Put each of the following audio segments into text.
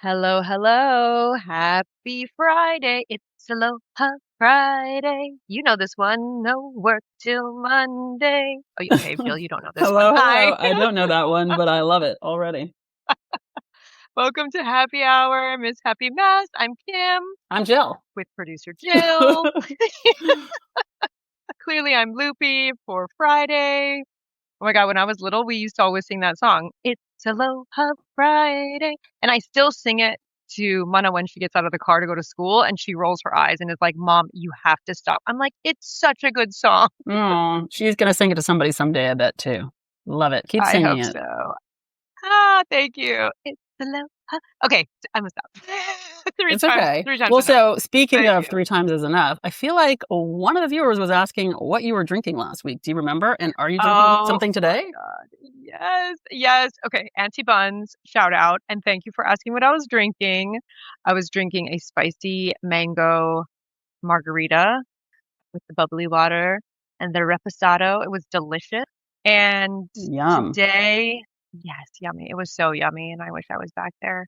Hello, hello. Happy Friday. It's Aloha Friday. You know this one. No work till Monday. Oh, okay, Jill, you don't know this one. Hello, Hi. hello. I don't know that one, but I love it already. Welcome to Happy Hour, Miss Happy Mess. I'm Kim I'm Jill. with producer Jill. Clearly, I'm loopy for Friday. Oh my God, when I was little, we used to always sing that song. It's Aloha Friday. And I still sing it to Mana when she gets out of the car to go to school and she rolls her eyes and is like, Mom, you have to stop. I'm like, it's such a good song. Oh, she's going to sing it to somebody someday, I bet, too. Love it. Keep I singing hope it. so. Ah, thank you. It's Aloha. Okay, I'm gonna stop. It's okay. Three times Well, enough. so speaking Thank of you. 3 times is enough, I feel like one of the viewers was asking what you were drinking last week. Do you remember? And are you drinking Oh something my today? God. Yes, yes. Okay, Auntie Buns, shout out. And thank you for asking what I was drinking. I was drinking a spicy mango margarita with the bubbly water and the reposado. It was delicious. And Yum. today, yes, yummy. It was so yummy, and I wish I was back there.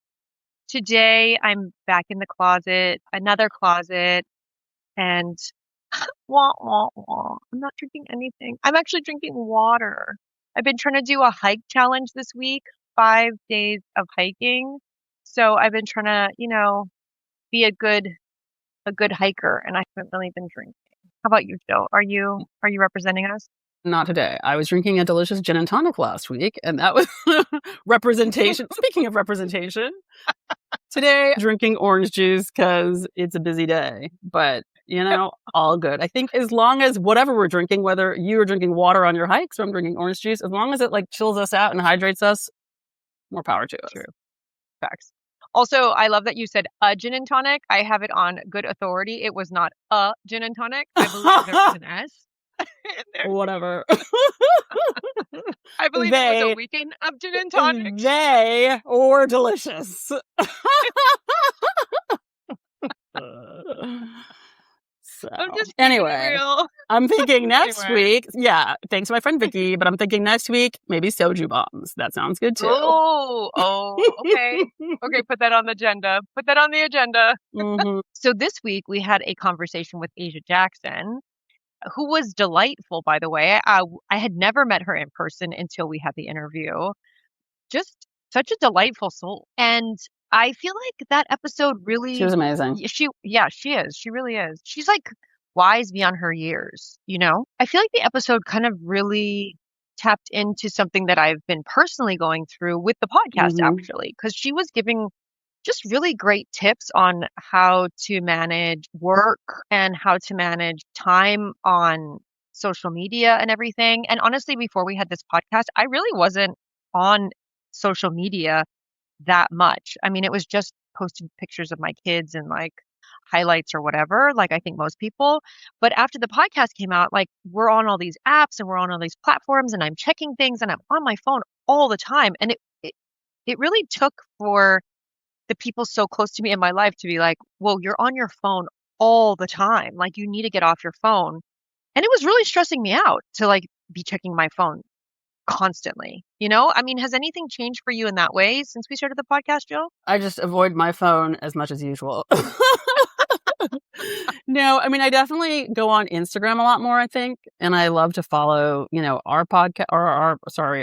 Today, I'm back in the closet, another closet, and wah, wah, wah. I'm not drinking anything. I'm actually drinking water. I've been trying to do a hike challenge this week, 5 days of hiking. So I've been trying to, be a good hiker, and I haven't really been drinking. How about you, Jill? Are you representing us? Not today. I was drinking a delicious gin and tonic last week, and that was representation. Speaking of representation, today drinking orange juice because it's a busy day. But, all good. I think as long as whatever we're drinking, whether you are drinking water on your hikes or I'm drinking orange juice, as long as it like chills us out and hydrates us, more power to us. True. Facts. Also, I love that you said a gin and tonic. I have it on good authority. It was not a gin and tonic. I believe there was an S in there. Whatever. I believe it was a weekend of gin and tonics. They were delicious. So I'm just keeping it anyway, real. I'm thinking next Anyway. week. Yeah, thanks to my friend Vicky, but I'm thinking next week maybe soju bombs. That sounds good too. Okay. Okay, put that on the agenda. Put that on the agenda. Mhm. So this week we had a conversation with Asia Jackson, who was delightful, by the way. I had never met her in person until we had the interview. Just such a delightful soul. And I feel like that episode She was really, amazing. yeah, she is. She really is. She's like wise beyond her years, you know? I feel like the episode kind of really tapped into something that I've been personally going through with the podcast, Mhm. actually, because she was giving just really great tips on how to manage work and how to manage time on social media and everything. And honestly, before we had this podcast, I really wasn't on social media that much. I mean, it was just posting pictures of my kids and like highlights or whatever, like I think most people. But after the podcast came out, like we're on all these apps and we're on all these platforms and I'm checking things and I'm on my phone all the time. And it really took for the people so close to me in my life to be like, well, you're on your phone all the time. Like you need to get off your phone. And it was really stressing me out to like be checking my phone constantly. You know, I mean, has anything changed for you in that way since we started the podcast, Jill? I just avoid my phone as much as usual. No, I mean, I definitely go on Instagram a lot more, I think. And I love to follow, our podcast or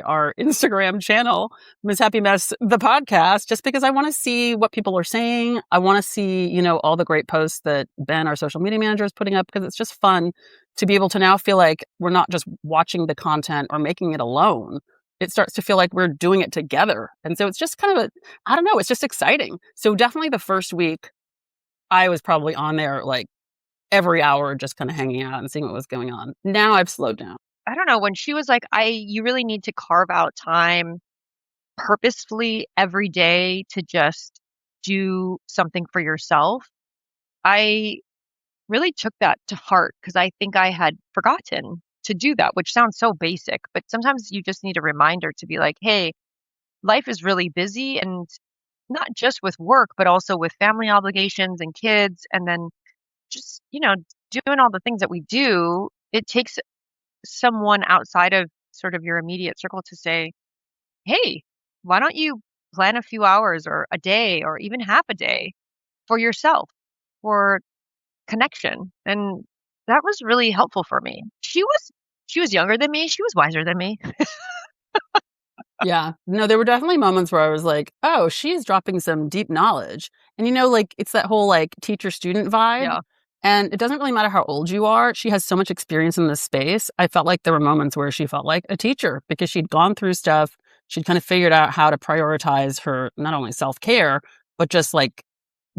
our Instagram channel, Miss Happy Mess, the podcast, just because I want to see what people are saying. I want to see, all the great posts that Ben, our social media manager, is putting up because it's just fun to be able to now feel like we're not just watching the content or making it alone. It starts to feel like we're doing it together. And so it's just kind of I don't know, it's just exciting. So definitely the first week, I was probably on there like every hour, just kind of hanging out and seeing what was going on. Now I've slowed down. I don't know. When she was like, you really need to carve out time purposefully every day to just do something for yourself. I really took that to heart because I think I had forgotten to do that, which sounds so basic, but sometimes you just need a reminder to be like, hey, life is really busy and not just with work, but also with family obligations and kids. And then just, doing all the things that we do, it takes someone outside of sort of your immediate circle to say, hey, why don't you plan a few hours or a day or even half a day for yourself, for connection. And that was really helpful for me. She was younger than me. She was wiser than me. Yeah. No, there were definitely moments where I was like, oh, she's dropping some deep knowledge. And like it's that whole like teacher student vibe. Yeah. And it doesn't really matter how old you are. She has so much experience in this space. I felt like there were moments where she felt like a teacher because she'd gone through stuff. She'd kind of figured out how to prioritize her, not only self-care, but just like,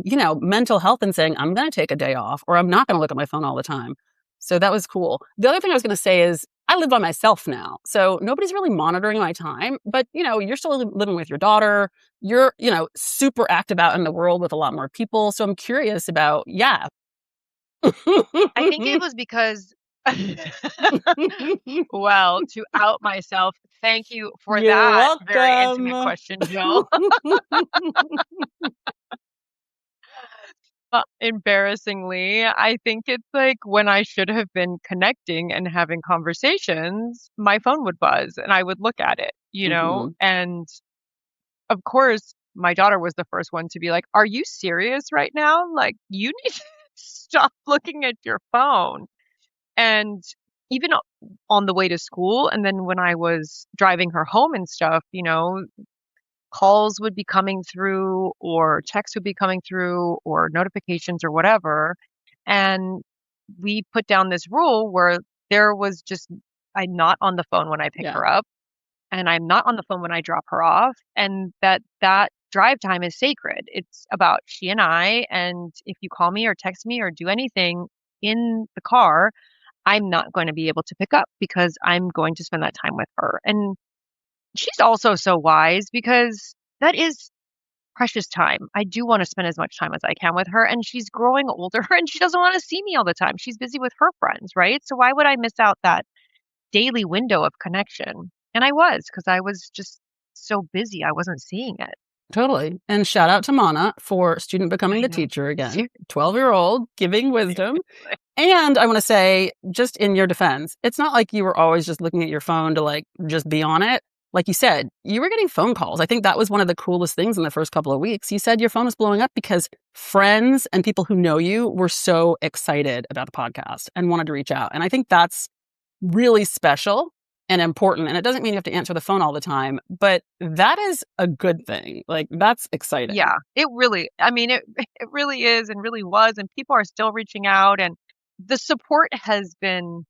mental health and saying, I'm going to take a day off or I'm not going to look at my phone all the time. So that was cool. The other thing I was going to say is I live by myself now. So nobody's really monitoring my time, but you're still living with your daughter. You're, super active out in the world with a lot more people. So I'm curious about, yeah. I think it was because, well, to out myself, thank you for You're that very intimate welcome. question, Jill. Embarrassingly, I think it's like when I should have been connecting and having conversations, my phone would buzz and I would look at it, Mhm. and of course, my daughter was the first one to be like, "Are you serious right now? Like, you need to stop looking at your phone." And even on the way to school, and then when I was driving her home and stuff, calls would be coming through or texts would be coming through or notifications or whatever. And we put down this rule where there was just I'm not on the phone when I pick Yeah. her up and I'm not on the phone when I drop her off, and that drive time is sacred. It's about she and I, and if you call me or text me or do anything in the car, I'm not going to be able to pick up because I'm going to spend that time with her. And she's also so wise because that is precious time. I do want to spend as much time as I can with her, and she's growing older and she doesn't want to see me all the time. She's busy with her friends, right? So why would I miss out that daily window of connection? And I was because I was just so busy. I wasn't seeing it. Totally. And shout out to Mana for student becoming I the know. teacher again. 12-year-old giving wisdom. Seriously. And I want to say, just in your defense, it's not like you were always just looking at your phone to like just be on it. Like you said, you were getting phone calls. I think that was one of the coolest things in the first couple of weeks. You said your phone was blowing up because friends and people who know you were so excited about the podcast and wanted to reach out. And I think that's really special and important. And it doesn't mean you have to answer the phone all the time, but that is a good thing. Like that's exciting. Yeah, it really, I mean, it really is and really was, and people are still reaching out, and the support has been,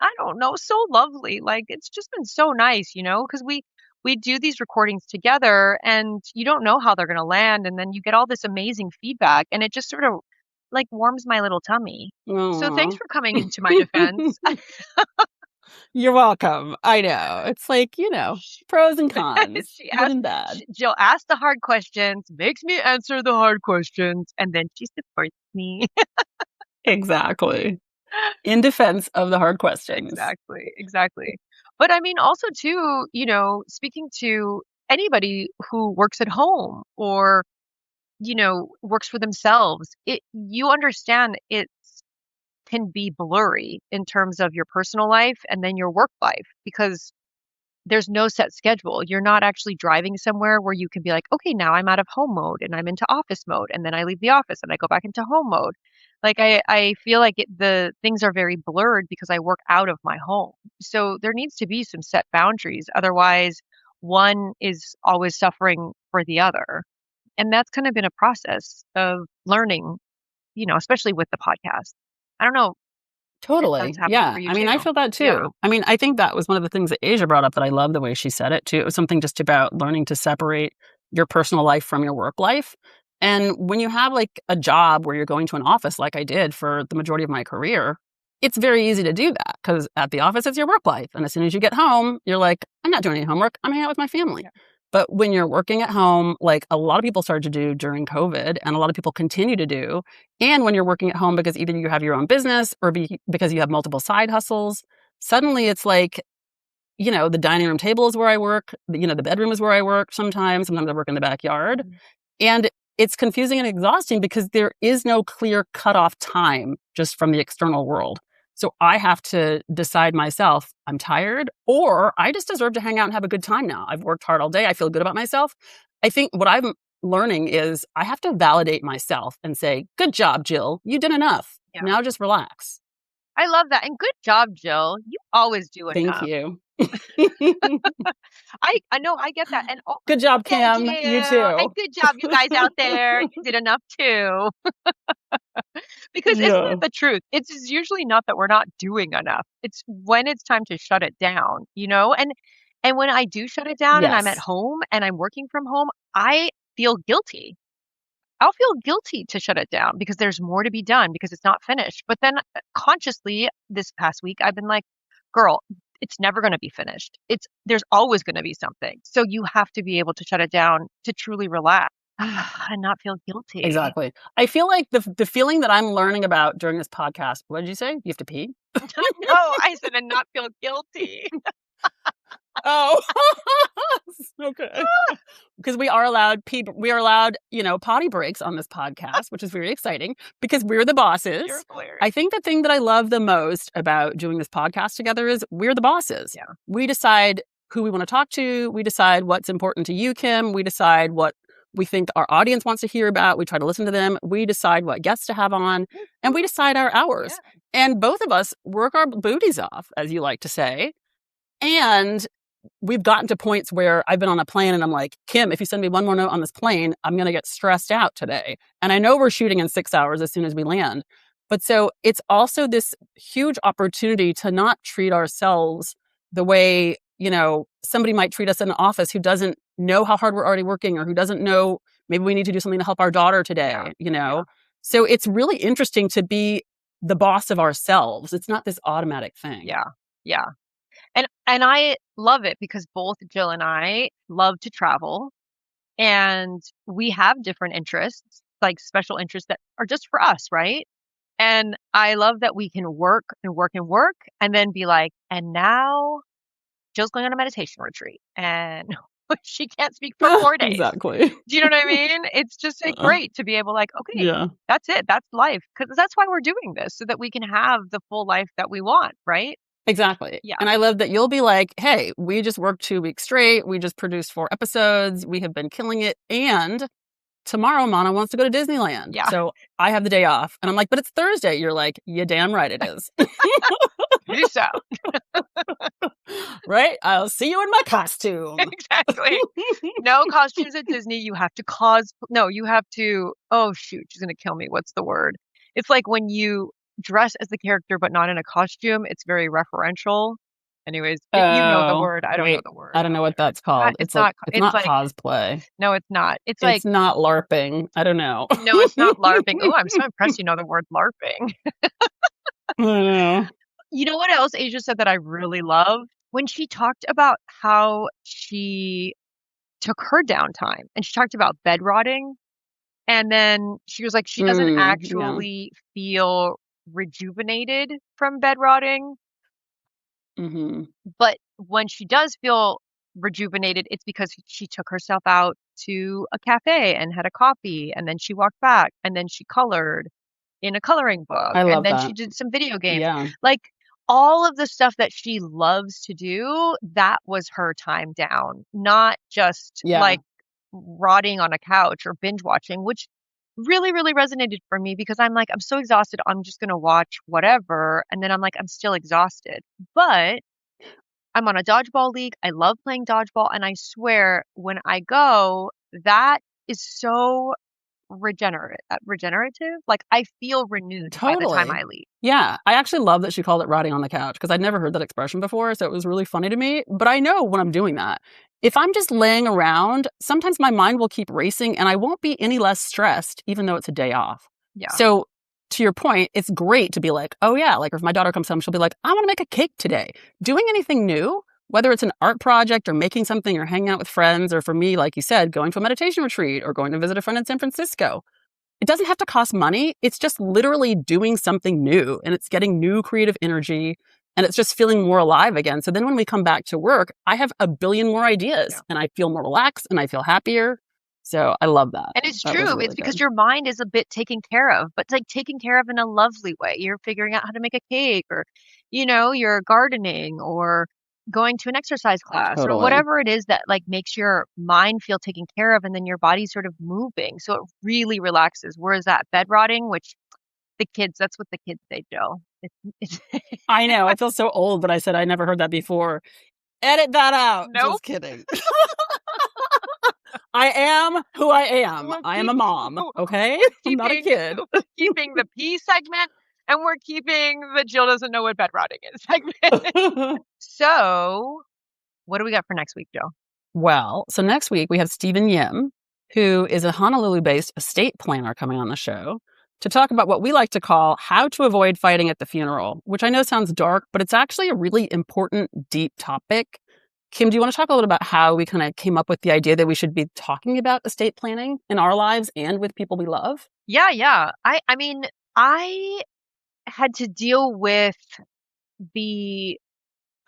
I don't know, so lovely. Like it's just been so nice, because we do these recordings together and you don't know how they're going to land, and then you get all this amazing feedback and it just sort of like warms my little tummy. So thanks Aw. for coming into my defense. You're welcome. I know. It's like, pros and cons, She good asked and bad. Jill asked the hard questions, makes me answer the hard questions, and then she supports me. Exactly. In defense of the hard questions. Exactly, exactly. But I mean, also too, speaking to anybody who works at home or, works for themselves, you understand it can be blurry in terms of your personal life and then your work life because there's no set schedule. You're not actually driving somewhere where you can be like, okay, now I'm out of home mode and I'm into office mode. And then I leave the office and I go back into home mode. Like I feel like the things are very blurred because I work out of my home. So there needs to be some set boundaries. Otherwise, one is always suffering for the other. And that's kind of been a process of learning, especially with the podcast. I don't know if Totally. that's happened Yeah. for you I mean, I too. feel that Yeah. too. I mean, I think that was one of the things that Asia brought up that I love the way she said it too. It was something just about learning to separate your personal life from your work life. And when you have like a job where you're going to an office, like I did for the majority of my career, it's very easy to do that because at the office, it's your work life. And as soon as you get home, you're like, I'm not doing any homework. I'm hanging out with my family. Yeah. But when you're working at home, like a lot of people started to do during COVID and a lot of people continue to do, and when you're working at home because either you have your own business or because you have multiple side hustles, suddenly it's like, the dining room table is where I work, the bedroom is where I work sometimes. Sometimes I work in the backyard. Mhm. And it's confusing and exhausting because there is no clear cutoff time just from the external world. So I have to decide myself, I'm tired, or I just deserve to hang out and have a good time now. I've worked hard all day. I feel good about myself. I think what I'm learning is I have to validate myself and say, good job, Jill. You did enough. Yeah. Now just relax. I love that. And good job, Jill. You always do Thank enough. you. I know, I get that. And Good job, thank Kim. you. You And too. good job, you guys out there. You did enough too. Because isn't Yeah. that the truth? It's usually not that we're not doing enough. It's when it's time to shut it down, you know? And when I do shut it down and I'm at Yes. home and I'm working from home, I feel guilty. I'll feel guilty to shut it down because there's more to be done because it's not finished. But then consciously this past week, I've been like, girl, it's never going to be finished. There's always going to be something. So you have to be able to shut it down to truly relax and not feel guilty. Exactly. I feel like the feeling that I'm learning about during this podcast, what did you say? You have to pee? No, I said and not feel guilty. Oh, okay. Because we are allowed potty breaks on this podcast, which is very exciting because we're the bosses. You're hilarious. I think the thing that I love the most about doing this podcast together is we're the bosses. Yeah. We decide who we want to talk to. We decide what's important to you, Kim. We decide what we think our audience wants to hear about. We try to listen to them. We decide what guests to have on, and we decide our hours. Yeah. And both of us work our booties off, as you like to say. And we've gotten to points where I've been on a plane and I'm like, Kim, if you send me one more note on this plane, I'm going to get stressed out today. And I know we're shooting in 6 hours as soon as we land. But so it's also this huge opportunity to not treat ourselves the way, somebody might treat us in an office who doesn't know how hard we're already working or who doesn't know maybe we need to do something to help our daughter today, Yeah. So it's really interesting to be the boss of ourselves. It's not this automatic thing. Yeah. Yeah. And I love it because both Jill and I love to travel and we have different interests, like special interests that are just for us, right? And I love that we can work and work and work and then be like, and now Jill's going on a meditation retreat and she can't speak for 4 days. Exactly. Do you know what I mean? It's just like great to be able like, okay, Yeah. that's it. That's life. Because that's why we're doing this, so that we can have the full life that we want, right? Exactly. Yeah. And I love that you'll be like, hey, we just worked 2 weeks straight. We just produced 4 episodes. We have been killing it. And tomorrow, Mana wants to go to Disneyland. Yeah. So I have the day off. And I'm like, but it's Thursday. You're like, yeah, damn right it is. Do so. Right? I'll see you in my costume. Exactly. No costumes at Disney. You have to oh shoot, she's going to kill me. What's the word? It's like when you dress as the character but not in a costume. It's very referential. Anyways, you know the word. I don't know the word. I don't know what that's called. It's not like cosplay. No, it's not. It's not LARPing. I don't know. No, it's not LARPing. Oh, I'm so impressed you know the word LARPing. I know. You know what else Asia said that I really love? When she talked about how she took her downtime and she talked about bed rotting. And then she was like, she doesn't actually feel rejuvenated from bed rotting. Mm-hmm. But when she does feel rejuvenated, it's because she took herself out to a cafe and had a coffee. And then she walked back and then she colored in a coloring book. I love and then that. she did some video games. Yeah. Like all of the stuff that she loves to do, that was her time down, not just like rotting on a couch or binge watching, which really, really resonated for me because I'm like, I'm so exhausted. I'm just going to watch whatever. And then I'm like, I'm still exhausted. But I'm on a dodgeball league. I love playing dodgeball. And I swear when I go, that is so regenerative. Like I feel renewed by the time I leave. Yeah. I actually love that she called it rotting on the couch because I'd never heard that expression before. So it was really funny to me. But I know when I'm doing that, if I'm just laying around, sometimes my mind will keep racing and I won't be any less stressed, even though it's a day off. Yeah. So to your point, it's great to be like, oh yeah, like if my daughter comes home, she'll be like, I want to make a cake today. Doing anything new, whether it's an art project or making something or hanging out with friends, or for me, like you said, going to a meditation retreat or going to visit a friend in San Francisco. It doesn't have to cost money. It's just literally doing something new and it's getting new creative energy and it's just feeling more alive again. So then when we come back to work, I have a billion more ideas and I feel more relaxed and I feel happier. So I love that. And it's That true. was really It's because good. your mind is a bit taken care of, but it's like taken care of in a lovely way. You're figuring out how to make a cake or, you're gardening or going to an exercise class or Totally. whatever it is that like makes your mind feel taken care of and then your body's sort of moving. So it really relaxes. Whereas that bed rotting, which the kids, that's what the kids say, Joe. It's I know. I feel so old, but I said I never heard that before. Edit that out. nope. Just kidding. I am who I am. We're I am a mom. Okay. we're I'm not a keeping kid. keeping the P segment and we're keeping the Jill doesn't know what bed rotting is segment. So what do we got for next week, Joe? Well, so next week we have Stephen Yim, who is a Honolulu-based estate planner coming on the show to talk about what we like to call how to avoid fighting at the funeral, which I know sounds dark, but it's actually a really important, deep topic. Kim, do you want to talk a little about how we kind of came up with the idea that we should be talking about estate planning in our lives and with people we love? Yeah. I mean, I had to deal with the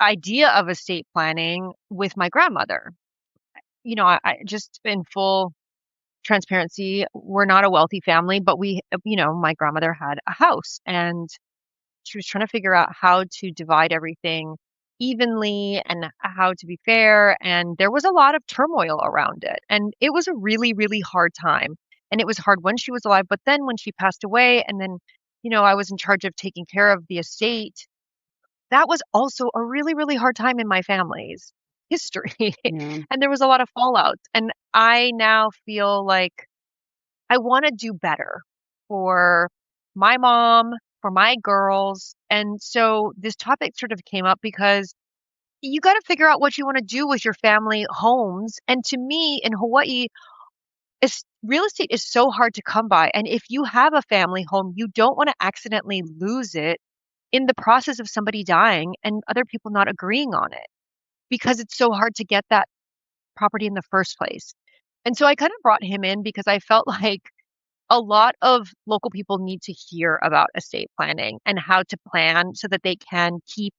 idea of estate planning with my grandmother. You know, I just in full transparency, we're not a wealthy family, but my grandmother had a house and she was trying to figure out how to divide everything evenly and how to be fair. And there was a lot of turmoil around it. And it was a really, really hard time. And it was hard when she was alive, but then when she passed away, and then, I was in charge of taking care of the estate. That was also a really, really hard time in my family's history. Yeah. And there was a lot of fallout. And I now feel like I want to do better for my mom, for my girls. And so this topic sort of came up because you got to figure out what you want to do with your family homes. And to me, in Hawaii, real estate is so hard to come by. And if you have a family home, you don't want to accidentally lose it in the process of somebody dying and other people not agreeing on it because it's so hard to get that property in the first place. And so I kind of brought him in because I felt like a lot of local people need to hear about estate planning and how to plan so that they can keep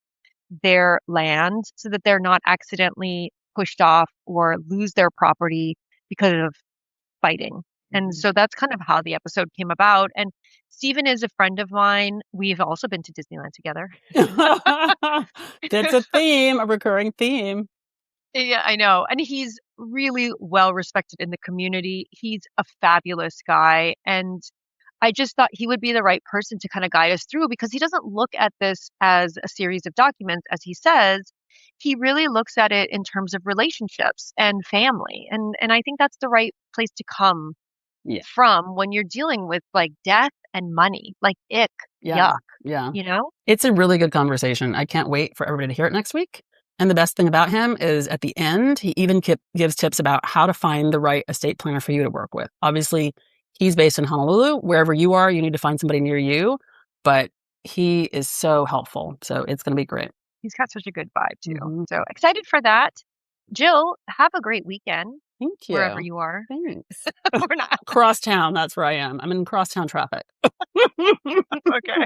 their land so that they're not accidentally pushed off or lose their property because of fighting. And so that's kind of how the episode came about. And Stephen is a friend of mine. We've also been to Disneyland together. That's a theme, a recurring theme. Yeah, I know. And he's really well respected in the community. He's a fabulous guy. And I just thought he would be the right person to kind of guide us through because he doesn't look at this as a series of documents, as he says. He really looks at it in terms of relationships and family. And I think that's the right place to come Yeah. from when you're dealing with like death and money, like ick, Yeah. yuck, Yeah. It's a really good conversation. I can't wait for everybody to hear it next week. And the best thing about him is at the end, he even gives tips about how to find the right estate planner for you to work with. Obviously, he's based in Honolulu. Wherever you are, you need to find somebody near you. But he is so helpful. So it's going to be great. He's got such a good vibe too. Mm-hmm. So excited for that. Jill, have a great weekend. Thank you. Wherever you are. Thanks. We're not. Crosstown, that's where I am. I'm in crosstown traffic. Okay.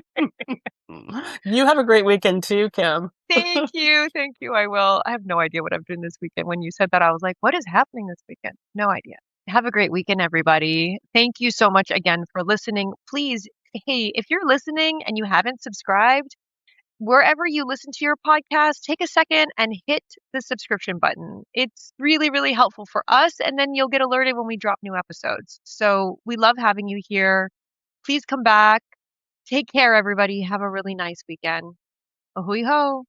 You have a great weekend too, Kim. Thank you. Thank you. I will. I have no idea what I'm doing this weekend. When you said that, I was like, what is happening this weekend? No idea. Have a great weekend, everybody. Thank you so much again for listening. Please, hey, if you're listening and you haven't subscribed, wherever you listen to your podcast, take a second and hit the subscription button. It's really, really helpful for us. And then you'll get alerted when we drop new episodes. So we love having you here. Please come back. Take care, everybody. Have a really nice weekend. Ahui ho.